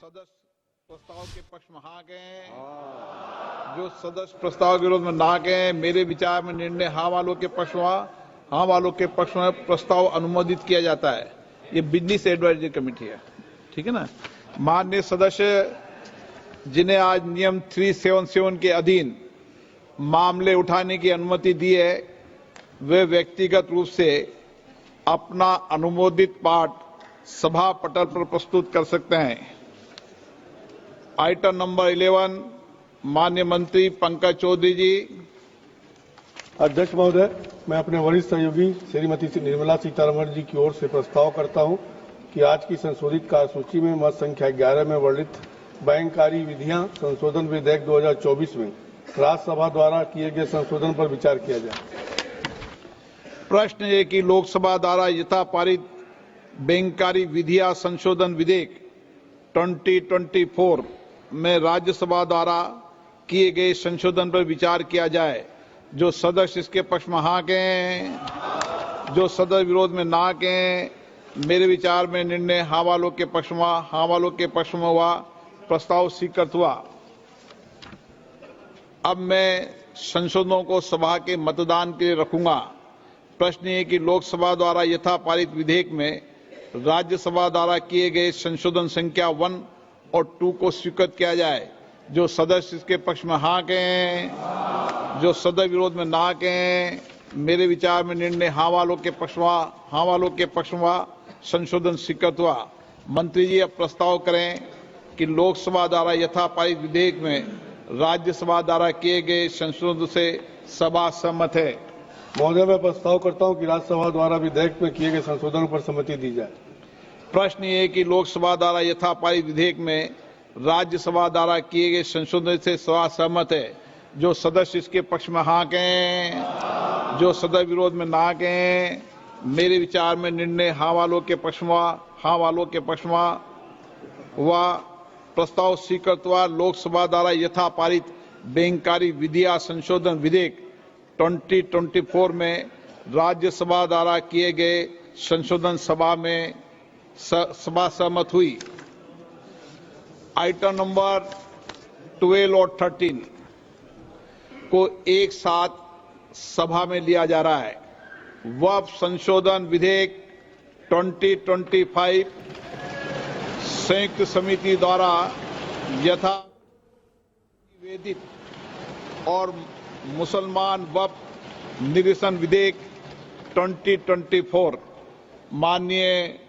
सदस्य प्रस्ताव के पक्ष में हाँ गए, जो सदस्य प्रस्ताव के विरोध में ना गए, मेरे विचार में निर्णय हाँ वालों के पक्ष में, हाँ वालों के पक्ष में प्रस्ताव अनुमोदित किया जाता है। ये बिजनेस एडवाइजरी कमेटी है, ठीक है ना। माननीय सदस्य जिन्हें आज नियम 377 के अधीन मामले उठाने की अनुमति दी है, वे व्यक्तिगत रूप से अपना अनुमोदित पाठ सभा पटल पर प्रस्तुत कर सकते हैं। आइटम नंबर 11, माननीय मंत्री पंकज चौधरी जी। अध्यक्ष महोदय, मैं अपने वरिष्ठ सहयोगी श्रीमती निर्मला सीतारमण जी की ओर से प्रस्ताव करता हूं कि आज की संशोधित कार्यसूची में मत संख्या 11 में वर्णित बैंककारी विधियां संशोधन विधेयक 2024 में राज्यसभा द्वारा किए गए संशोधन पर विचार किया जाए। प्रश्न है कि लोकसभा द्वारा यथा पारित बैंककारी विधियां संशोधन विधेयक 2024 में राज्यसभा द्वारा किए गए संशोधन पर विचार किया जाए। जो सदस्य इसके पक्ष में हाँ कहें, जो सदस्य विरोध में ना कहें, मेरे विचार में निर्णय हाँ वालों के पक्ष में, हाँ वालों के पक्ष में हुआ, प्रस्ताव स्वीकृत हुआ। अब मैं संशोधनों को सभा के मतदान के लिए रखूंगा। प्रश्न है कि लोकसभा द्वारा यथा पारित विधेयक में राज्यसभा द्वारा किए गए संशोधन संख्या 1 और 2 को स्वीकृत किया जाए। जो सदस्य इसके पक्ष में हाँ कहें, जो सदस्य विरोध में ना कहें, मेरे विचार में निर्णय हाँ वालों के पक्ष में, हाँ वालों के पक्ष में संशोधन स्वीकृत हुआ। मंत्री जी अब प्रस्ताव करें कि लोकसभा द्वारा यथा पारित विधेयक में राज्यसभा द्वारा किए गए संशोधन से सभा सहमत है। महोदय, मैं प्रस्ताव करता हूं कि राज्यसभा द्वारा विधेयक में किए गए संशोधनों पर सहमति दी जाए। प्रश्न ये है कि लोकसभा द्वारा यथा पारित विधेयक में राज्यसभा द्वारा किए गए संशोधन से सभा सहमत है। जो सदस्य इसके पक्ष में हाँ कहें, जो सदस्य विरोध में ना कहें, मेरे विचार में निर्णय हाँ वालों के पक्ष में, हाँ वालों के पक्ष में हुआ, प्रस्ताव स्वीकृत हुआ। लोकसभा द्वारा यथा पारित बैंककारी विधियां संशोधन विधेयक 2024 में राज्यसभा द्वारा किए गए संशोधन सभा सहमत हुई। आइटम नंबर 12 और 13 को एक साथ सभा में लिया जा रहा है। वक्फ संशोधन विधेयक 2025 संयुक्त समिति द्वारा यथा निवेदित और मुसलमान वक्फ निरीक्षण विधेयक 2024। माननीय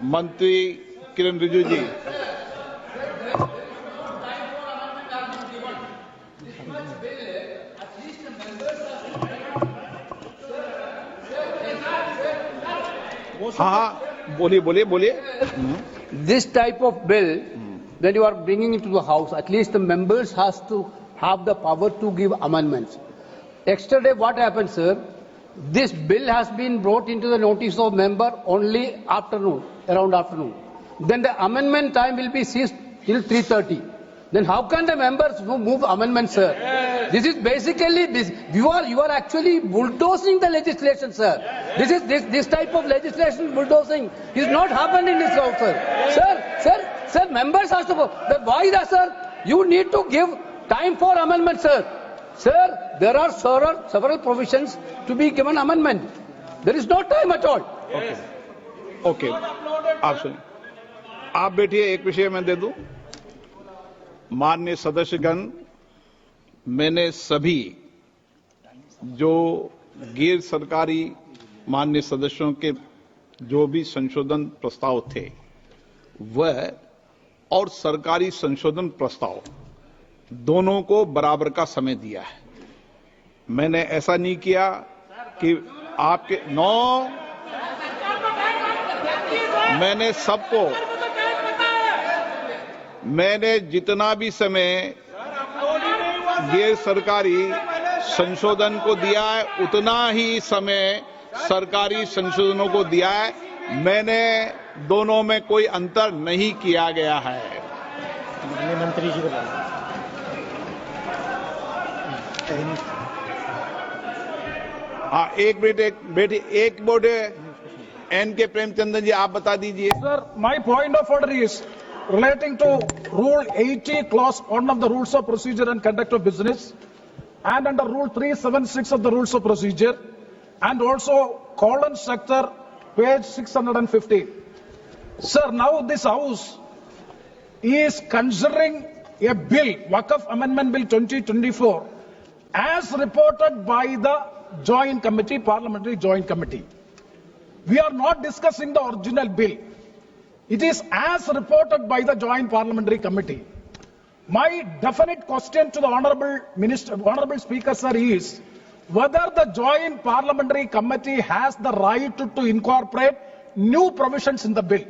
मंत्री किरण रिजिजू जी। हाँ, बोलिए। This type of bill, when you are bringing it to the House, at least the members has to have the power to give amendments. Yesterday, what happened, sir? This bill has been brought into the notice of member only afternoon, around afternoon. Then the amendment time will be ceased till 3:30. Then how can the members move amendments, sir? This is basically this. You are actually bulldozing the legislation, sir. This type of legislation bulldozing is not happened in this house, sir. Sir, members have to. Why that, sir? You need to give time for amendment, sir. Sir, there are several provisions to be given amendment. There is no time at all. Okay, आप सुनिए, आप बैठिए, एक विषय मैं दे दूं। माननीय सदस्यगण, मैंने सभी जो गैर सरकारी माननीय सदस्यों के जो भी संशोधन प्रस्ताव थे वह और सरकारी संशोधन प्रस्ताव दोनों को बराबर का समय दिया है। मैंने ऐसा नहीं किया कि आपके मैंने जितना भी समय गैर सरकारी संशोधन को दिया है उतना ही समय सरकारी संशोधनों को दिया है। मैंने दोनों में कोई अंतर नहीं किया गया है। मंत्री जी को हाँ, एक बोर्ड एन के प्रेमचंद्रन जी, आप बता दीजिए। Sir, my point of order is relating to Rule 80, Clause 1 of the Rules of Procedure and Conduct of Business, and under Rule 376 of the Rules of Procedure, and also colon sector, page 615. Sir, now this House is considering a bill, Waqf Amendment Bill 2024, as reported by the Joint Committee, Parliamentary Joint Committee. We are not discussing the original bill. It is as reported by the Joint Parliamentary Committee. My definite question to the Honourable Minister, Honourable Speaker, sir, is whether the Joint Parliamentary Committee has the right to incorporate new provisions in the bill.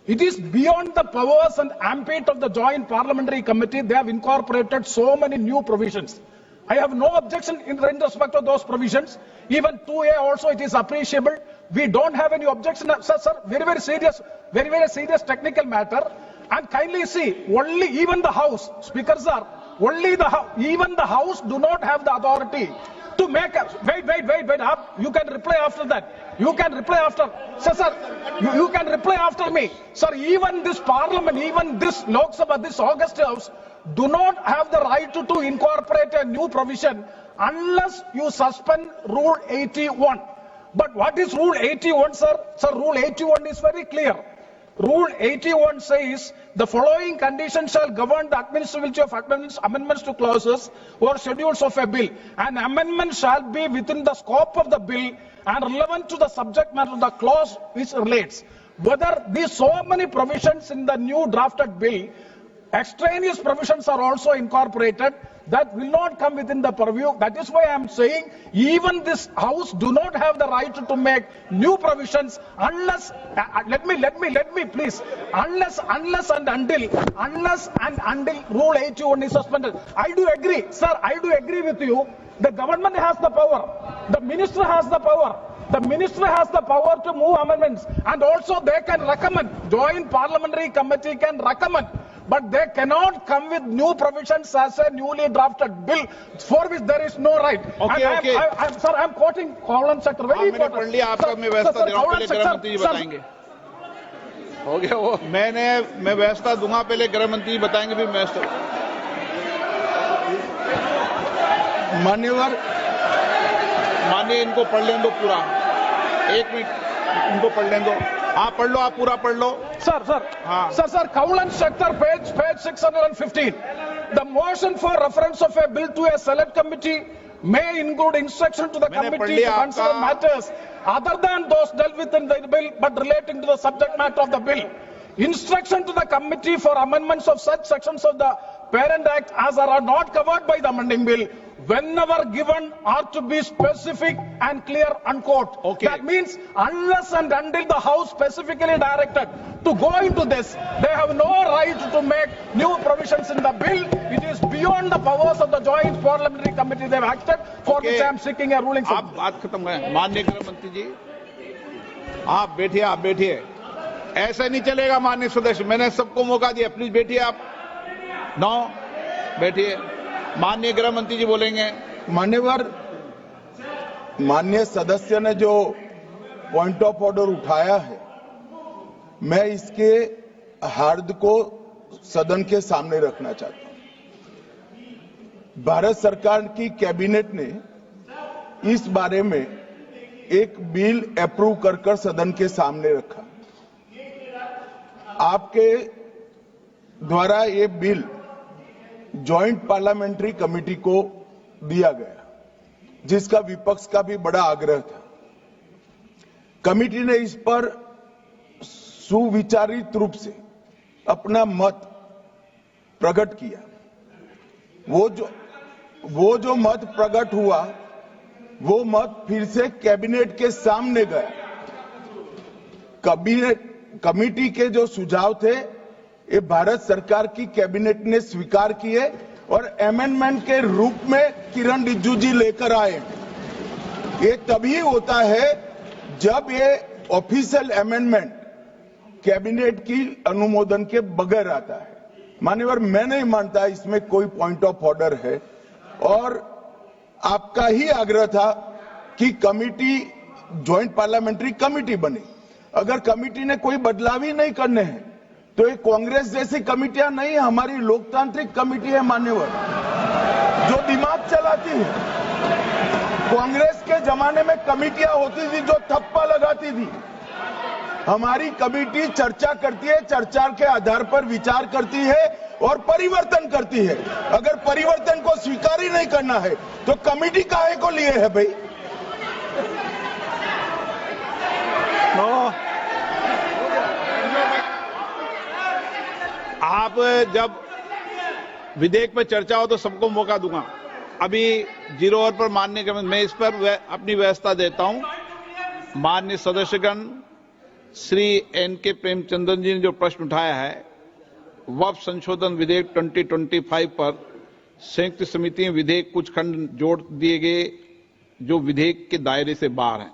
It is beyond the powers and ambit of the Joint Parliamentary Committee. They have incorporated so many new provisions. I have no objection in respect of those provisions. Even 2A also, it is appreciable. We don't have any objection. Sir, very serious technical matter. And kindly see, only even the House, Speaker sir, even the House do not have the authority to make a, wait, you can reply after that. You can reply after, sir, you can reply after me. Sir, even this Parliament, even this Lok Sabha, this August House, do not have the right to incorporate a new provision unless you suspend Rule 81. But what is Rule 81, sir? Sir, Rule 81 is very clear. Rule 81 says the following conditions shall govern the administration of amendments to clauses or schedules of a bill. An amendment shall be within the scope of the bill and relevant to the subject matter of the clause which relates. Whether these so many provisions in the new drafted bill, extraneous provisions are also incorporated, that will not come within the purview. That is why I am saying even this House do not have the right to make new provisions unless, let me please, unless and until Rule 81 is suspended. I do agree, sir, I do agree with you. The government has the power. The minister has the power. The minister has the power to move amendments, and also they can recommend. Joint Parliamentary Committee can recommend. But they cannot come with new provisions as a newly drafted bill for which there is no right. Okay. Sir, I'm quoting colon sector. Very मैंने पढ़ लिया, आपका मैं व्यवस्था दे रहा हूँ, पहले गृह मंत्री जी बताएंगे. हो गया वो. मैं व्यवस्था दूंगा, पहले गृह मंत्री जी बताएंगे, फिर व्यवस्था. माननीय इनको पढ़ लें दो पूरा. 1 मिनट इनको पढ़ लें दो. आप पढ़ लो, आप पूरा पढ़ लो. Sir, colon sector, page 615. The motion for reference of a bill to a select committee may include instruction to the committee to consider matters other than those dealt with in the bill but relating to the subject matter of the bill. Instruction to the committee for amendments of such sections of the Parent Act as are not covered by the amending bill, whenever given, are to be specific and clear, unquote. Okay. That means unless and until the House specifically directed to go into this, they have no right to make new provisions in the bill. It is beyond the powers of the Joint Parliamentary Committee they have acted, for which I am seeking a ruling. आप बात खत्म है. माननीय गृह मंत्री जी, आप बैठिए. ऐसा नहीं चलेगा माननीय सदस्य. मैंने सबको मौका दिया. प्लीज बैठिए आप. बैठिए. माननीय गृह मंत्री जी बोलेंगे. माननीय सदस्य ने जो पॉइंट ऑफ ऑर्डर उठाया है, मैं इसके हार्द को सदन के सामने रखना चाहता हूं. भारत सरकार की कैबिनेट ने इस बारे में एक बिल अप्रूव कर सदन के सामने रखा. आपके द्वारा ये बिल जॉइंट पार्लियामेंट्री कमेटी को दिया गया, जिसका विपक्ष का भी बड़ा आग्रह था. कमेटी ने इस पर सुविचारित रूप से अपना मत प्रकट किया. वो जो मत प्रकट हुआ, वो मत फिर से कैबिनेट के सामने गया. कमेटी के जो सुझाव थे, ये भारत सरकार की कैबिनेट ने स्वीकार किए और अमेंडमेंट के रूप में किरण रिजिजू जी लेकर आए. ये तभी होता है जब ये ऑफिशियल अमेंडमेंट कैबिनेट की अनुमोदन के बगैर आता है. मान्यवर, मैं नहीं मानता इसमें कोई पॉइंट ऑफ ऑर्डर है, और आपका ही आग्रह था कि कमेटी ज्वाइंट पार्लियामेंट्री कमेटी बने. अगर कमेटी ने कोई बदलाव ही नहीं करने हैं तो ये कांग्रेस जैसी कमिटियां नहीं, हमारी लोकतांत्रिक कमिटी है मान्यवर, जो दिमाग चलाती है। कांग्रेस के जमाने में कमिटियां होती थी जो थप्पा लगाती थी। हमारी कमिटी चर्चा करती है, चर्चा के आधार पर विचार करती है और परिवर्तन करती है। अगर परिवर्तन को स्वीकार ही नहीं करना है तो कमिटी काहे को लिए है भाई? आप जब विधेयक पर चर्चा हो तो सबको मौका दूंगा। अभी 0 ओवर पर मानने के मैं इस पर अपनी व्यवस्था देता हूं। माननीय सदस्यगण श्री एन.के. प्रेमचंद्रन जी ने जो प्रश्न उठाया है, वक्फ संशोधन विधेयक 2025 पर संयुक्त समिति में विधेयक कुछ खंड जोड़ दिए गए जो विधेयक के दायरे से बाहर हैं।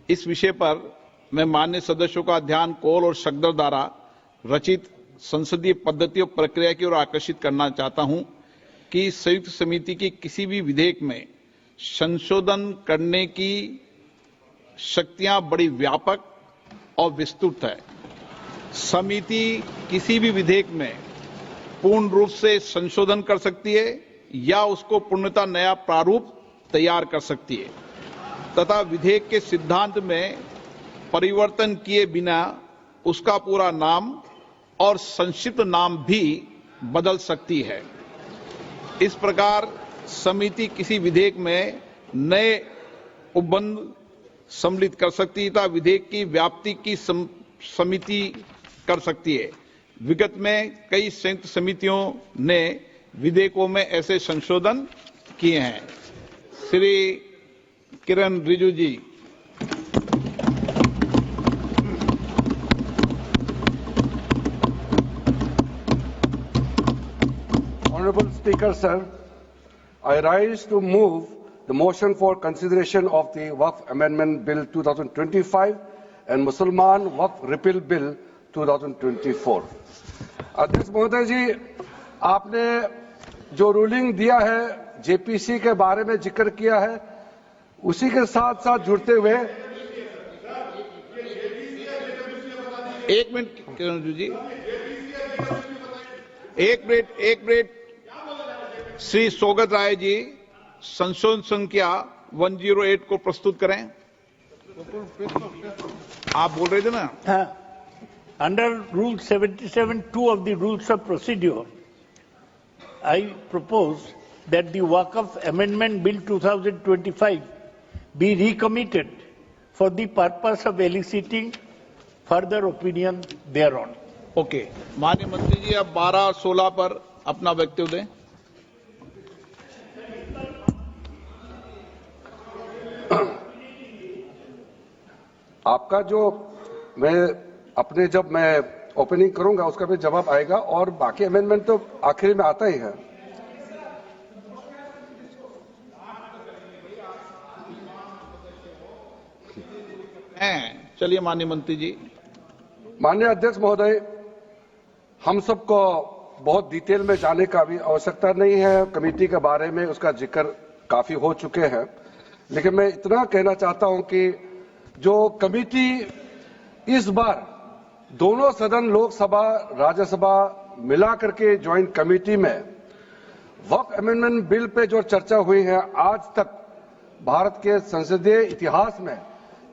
इस विषय पर मैं माननीय सदस्यों का ध्यान कौल और सकदर द्वारा रचित संसदीय पद्धति और प्रक्रिया की ओर आकर्षित करना चाहता हूं कि संयुक्त समिति की किसी भी विधेयक में संशोधन करने की शक्तियां बड़ी व्यापक और विस्तृत है। समिति किसी भी विधेयक में पूर्ण रूप से संशोधन कर सकती है या उसको पूर्णतः नया प्रारूप तैयार कर सकती है तथा विधेयक के सिद्धांत में परिवर्तन किए बिना उसका पूरा नाम और संक्षिप्त नाम भी बदल सकती है। इस प्रकार समिति किसी विधेयक में नए उपबंध सम्मिलित कर सकती है तथा विधेयक की व्याप्ति की समिति कर सकती है। विगत में कई संयुक्त समितियों ने विधेयकों में ऐसे संशोधन किए हैं। श्री किरण रिजिजू जी। Honorable Speaker, sir, I rise to move the motion for consideration of the Waqf Amendment Bill 2025 and Mussalman Waqf Repeal Bill 2024. अध्यक्ष महोदय जी, आपने जो रूलिंग दिया है, जेपीसी के बारे में जिक्र किया है, उसी के साथ साथ जुड़ते हुए एक मिनट किरण जी, एक मिनट श्री सोगत राय जी संशोधन संख्या 108 को प्रस्तुत करें। आप बोल रहे थे ना? Under Rule 77(2) of the Rules of Procedure, I propose that the Waqf Amendment Bill 2025 be recommitted for the purpose of eliciting further opinion thereon. Okay, माननीय मंत्री जी अब 12 और 16 पर अपना वक्तव्य दें। आपका जो जब मैं ओपनिंग करूंगा उसका भी जवाब आएगा और बाकी अमेंडमेंट तो आखिर में आता ही है। चलिए माननीय मंत्री जी। माननीय अध्यक्ष महोदय, हम सबको बहुत डिटेल में जाने का भी आवश्यकता नहीं है। कमेटी के बारे में उसका जिक्र काफी हो चुके हैं, लेकिन मैं इतना कहना चाहता हूं कि जो कमेटी इस बार दोनों सदन लोकसभा राज्यसभा मिला करके ज्वाइंट कमेटी में वक्फ अमेंडमेंट बिल पे जो चर्चा हुई है, आज तक भारत के संसदीय इतिहास में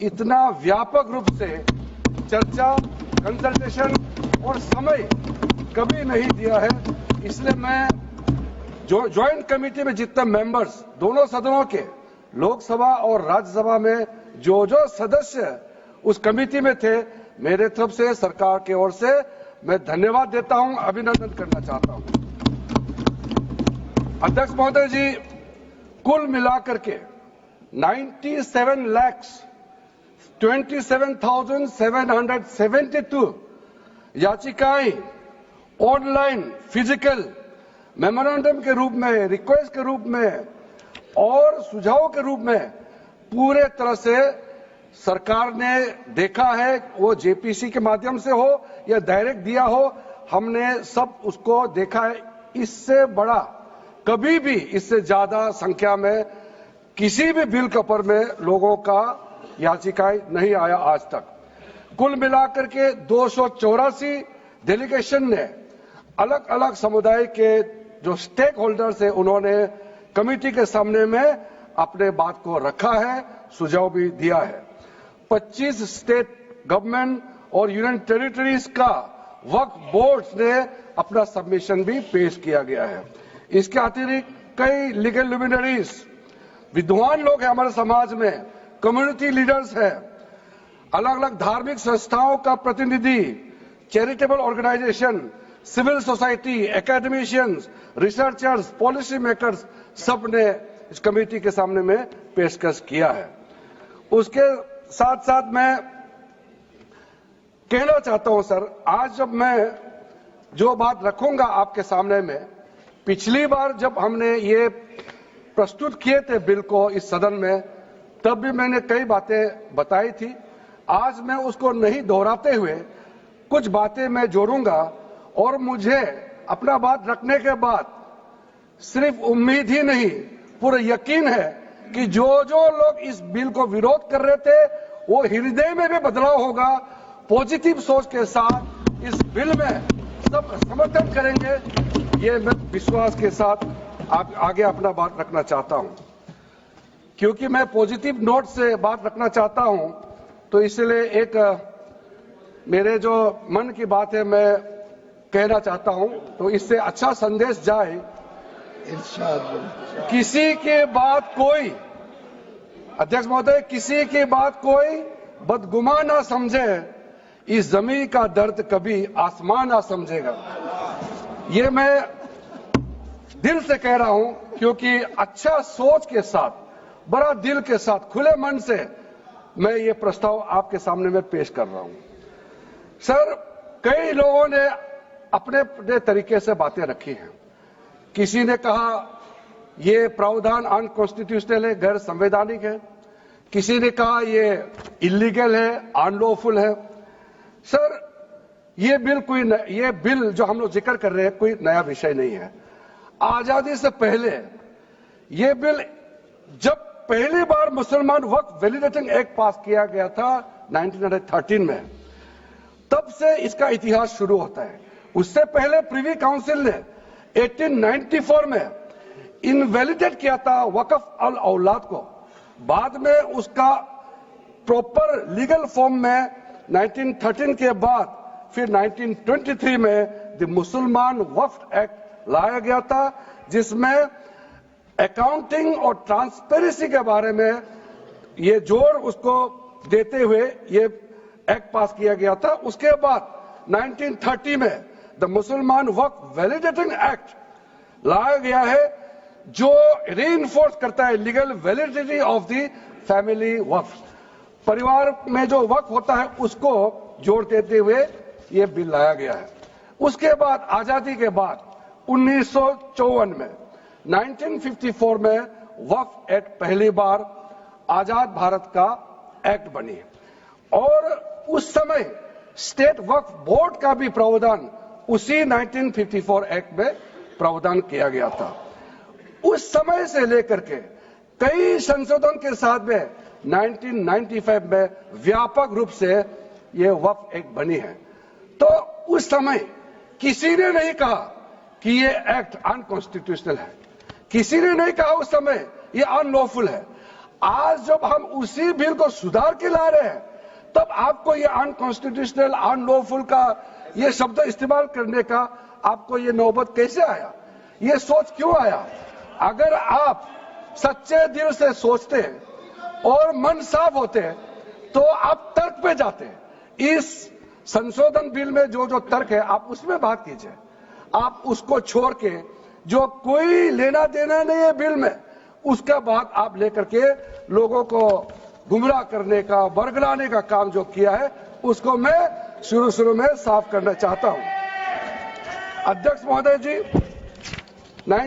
इतना व्यापक रूप से चर्चा, कंसल्टेशन और समय कभी नहीं दिया है। इसलिए मैं जो ज्वाइंट कमेटी में जितने मेंबर्स दोनों सदनों के लोकसभा और राज्यसभा में जो सदस्य उस कमेटी में थे, मेरे तरफ से सरकार की ओर से मैं धन्यवाद देता हूं, अभिनंदन करना चाहता हूं। अध्यक्ष महोदय जी, कुल मिलाकर के 97,27,772 याचिकाएं ऑनलाइन, फिजिकल, मेमोरेंडम के रूप में, रिक्वेस्ट के रूप में और सुझाव के रूप में पूरे तरह से सरकार ने देखा है। वो जेपीसी के माध्यम से हो या डायरेक्ट दिया हो, हमने सब उसको देखा है। इससे बड़ा कभी भी, इससे ज्यादा संख्या में किसी भी बिल के ऊपर में लोगों का याचिकाएं नहीं आया आज तक। कुल मिलाकर के 284 डेलीगेशन ने अलग अलग समुदाय के जो स्टेक होल्डर्स है उन्होंने कमेटी के सामने में अपने बात को रखा है, सुझाव भी दिया है। 25 स्टेट गवर्नमेंट और यूनियन टेरिटरीज का वक्फ बोर्ड ने अपना सबमिशन भी पेश किया गया है। इसके अतिरिक्त कई लीगल लुमिनरीज, विद्वान लोग हैं हमारे समाज में, कम्युनिटी लीडर्स हैं, अलग अलग धार्मिक संस्थाओं का प्रतिनिधि, charitable organisation, civil society, academicians, researchers, policy makers, सब ने इस कमेटी के सामने में पेशकश किया है। उसके साथ साथ मैं कहना चाहता हूं सर, आज जब मैं जो बात रखूंगा आपके सामने में, पिछली बार जब हमने ये प्रस्तुत किए थे बिल को इस सदन में, तब भी मैंने कई बातें बताई थी। आज मैं उसको नहीं दोहराते हुए कुछ बातें मैं जोड़ूंगा और मुझे अपना बात रखने के बाद सिर्फ उम्मीद ही नहीं, पूरा यकीन है कि जो जो लोग इस बिल को विरोध कर रहे थे वो हृदय में भी बदलाव होगा। पॉजिटिव सोच के साथ इस बिल में सब समर्थन करेंगे, ये मैं विश्वास के साथ आगे अपना बात रखना चाहता हूं। क्योंकि मैं पॉजिटिव नोट से बात रखना चाहता हूं, तो इसलिए एक मेरे जो मन की बात है मैं कहना चाहता हूं, तो इससे अच्छा संदेश जाए। किसी की बात कोई, अध्यक्ष महोदय, किसी की बात कोई बदगुमान ना समझे, इस जमीन का दर्द कभी आसमान ना समझेगा। ये मैं दिल से कह रहा हूं, क्योंकि अच्छा सोच के साथ, बड़ा दिल के साथ, खुले मन से मैं ये प्रस्ताव आपके सामने में पेश कर रहा हूं। सर, कई लोगों ने अपने अपने तरीके से बातें रखी हैं। किसी ने कहा ये प्रावधान अनकॉन्स्टिट्यूशनल है, गैर संवैधानिक है। किसी ने कहा ये इलीगल है, अनलॉफुल है। सर, ये बिल जो हम लोग जिक्र कर रहे हैं कोई नया विषय नहीं है। आजादी से पहले ये बिल, जब पहली बार मुसलमान वक्फ वैलिडेटिंग एक्ट पास किया गया था 1913 में, तब से इसका इतिहास शुरू होता है। उससे पहले प्रिवी काउंसिल ने 1894 में इनवैलिडेट किया था वक्फ अल औलाद को। बाद में उसका प्रॉपर लीगल फॉर्म में 1913 के बाद फिर 1923 में द मुसलमान वक्फ एक्ट लाया गया था, जिसमें अकाउंटिंग और ट्रांसपेरेंसी के बारे में ये जोर उसको देते हुए ये एक्ट पास किया गया था। उसके बाद 1930 में द मुसलमान वक्फ वैलिडेटिंग एक्ट लाया गया है, जो रीइंफोर्स करता है legal validity of the family waqf. परिवार में जो वक्फ होता है उसको जोड़ देते हुए ये बिल लाया गया है। उसके बाद आजादी के बाद 1954 में 1954 में वक्फ एक्ट पहली बार आजाद भारत का एक्ट बनी, और उस समय स्टेट वक्फ बोर्ड का भी प्रावधान उसी 1954 एक्ट में प्रावधान किया गया था। उस समय से लेकर के कई संशोधन के साथ में 1995 में व्यापक रूप से ये वक्फ एक्ट बनी है। तो उस समय किसी ने नहीं कहा कि ये एक्ट अनकॉन्स्टिट्यूशनल है, किसी ने नहीं कहा उस समय ये अनलॉफुल है। आज जब हम उसी बिल को सुधार के ला रहे हैं, तब आपको ये अनकॉन्स्टिट्यूशनल, अनलॉफुल का ये शब्द इस्तेमाल करने का आपको ये नौबत कैसे आया? ये सोच क्यों आया? अगर आप सच्चे दिल से सोचते और मन साफ होते तो आप तर्क पे जाते। इस संशोधन बिल में जो जो तर्क है आप उसमें बात कीजिए। आप उसको छोड़ के जो कोई लेना देना नहीं है बिल में, उसका बात आप लेकर के लोगों को गुमराह करने का, बरगलाने का काम जो किया है, उसको मैं शुरू में साफ करना चाहता हूं। अध्यक्ष महोदय जी,